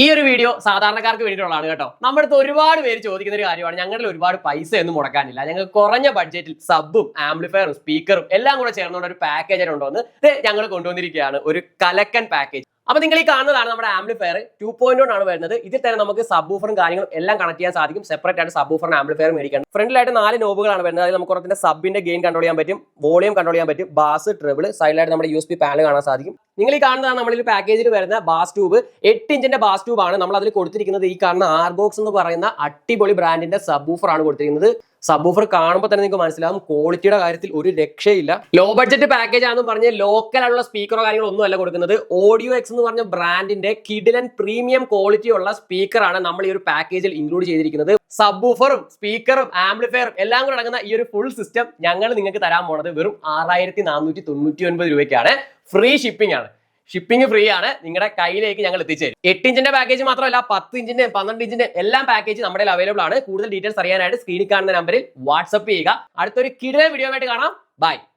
ഈ ഒരു വീഡിയോ സാധാരണക്കാർക്ക് വേണ്ടിയിട്ടുള്ളതാണ് കേട്ടോ. നമ്മുടെ അടുത്ത് ഒരുപാട് പേര് ചോദിക്കുന്ന ഒരു കാര്യമാണ്. ഞങ്ങളിൽ ഒരുപാട് പൈസ ഒന്നും മുടക്കാനില്ല, ഞങ്ങൾക്ക് കുറഞ്ഞ ബഡ്ജറ്റിൽ സബും ആംപ്ലിഫയറും സ്പീക്കറും എല്ലാം കൂടെ ചേർന്നുകൊണ്ട് ഒരു പാക്കേജ് ഉണ്ടോന്ന് ഞങ്ങൾ കൊണ്ടുവന്നിരിക്കുകയാണ്. ഒരു കലക്കൻ പാക്കേജ്. അപ്പൊ നിങ്ങൾ ഈ കാണുന്നതാണ് നമ്മുടെ ആംപ്ലിഫയർ 2.1 ആണ് വരുന്നത്. ഇതിൽ തന്നെ നമുക്ക് സബ് ഊഫറും കാര്യങ്ങളും എല്ലാം കണക്ട് ചെയ്യാൻ സാധിക്കും. സെപ്പറേറ്റ് ആയിട്ട് സബ് ഊഫറും ആംപ്ലിഫയറും മേടിക്കണം. ഫ്രണ്ടിലായിട്ട് 4 നോബുകളാണ് വരുന്നത്. അതിൽ നമുക്ക് കുറത്തിന്റെ സബിന്റെ ഗെയിൻ കൺട്രോൾ ചെയ്യാൻ പറ്റും, വോളിയം കൺട്രോൾ ചെയ്യാൻ പറ്റും, ബാസ്, ട്രിബിൾ. സൈഡിലായിട്ട് നമ്മുടെ USB പാനൽ കാണാൻ സാധിക്കും. നിങ്ങൾ ഈ കാണുന്നതാണ് നമ്മുടെ പാക്കേജിൽ വരുന്ന ബാസ് ട്യൂബ്. 8 ഇഞ്ചിന്റെ ബാസ് ട്യൂബ് ആണ് നമ്മൾ അതിൽ കൊടുത്തിരിക്കുന്നത്. ഈ കാണുന്ന ആർബോക്സ് എന്ന് പറയുന്ന അടിപൊളി ബ്രാൻഡിന്റെ സബ് ഊഫർ ആണ് കൊടുത്തിരിക്കുന്നത്. സബ് ഊഫർ കാണുമ്പോൾ തന്നെ നിങ്ങൾക്ക് മനസ്സിലാവും ക്വാളിറ്റിയുടെ കാര്യത്തിൽ ഒരു രക്ഷയില്ല. ലോ ബഡ്ജറ്റ് പാക്കേജ് ആണെന്ന് പറഞ്ഞ് ലോക്കൽ ആയിട്ടുള്ള സ്പീക്കറോ കാര്യങ്ങളോ ഒന്നും അല്ല കൊടുക്കുന്നത്. ഓഡിയോ എക്സ് എന്ന് പറഞ്ഞ ബ്രാൻഡിന്റെ കിഡിലൻ പ്രീമിയം ക്വാളിറ്റി ഉള്ള സ്പീക്കറാണ് നമ്മൾ ഈ ഒരു പാക്കേജിൽ ഇൻക്ലൂഡ് ചെയ്തിരിക്കുന്നത്. സബ് ഊഫറും സ്പീക്കറും ആംപ്ലിഫയറും എല്ലാം കൂടെ അടങ്ങുന്ന ഈ ഒരു ഫുൾ സിസ്റ്റം ഞങ്ങൾ നിങ്ങൾക്ക് തരാൻ പോണത് വെറും 6499 രൂപയ്ക്കാണ്. ഫ്രീ ഷിപ്പിംഗ് ആണ്. ഷിപ്പിംഗ് ഫ്രീ ആണ്. നിങ്ങളുടെ കയ്യിലേക്ക് ഞങ്ങൾ എത്തിച്ചേരും. 8 ഇഞ്ചിന്റെ പാക്കേജ് മാത്രമല്ല, 10 ഇഞ്ചിന്റെ 12 ഇഞ്ചിന്റെ എല്ലാം പാക്കേജ് നമ്മുടെ അവൈലബിൾ ആണ്. കൂടുതൽ ഡീറ്റെയിൽസ് അറിയാനായിട്ട് സ്ക്രീനിൽ കാണുന്ന നമ്പറിൽ വാട്സ്ആപ്പ് ചെയ്യുക. അടുത്തൊരു കിടിലൻ വീഡിയോ ആയിട്ട് കാണാം. ബൈ.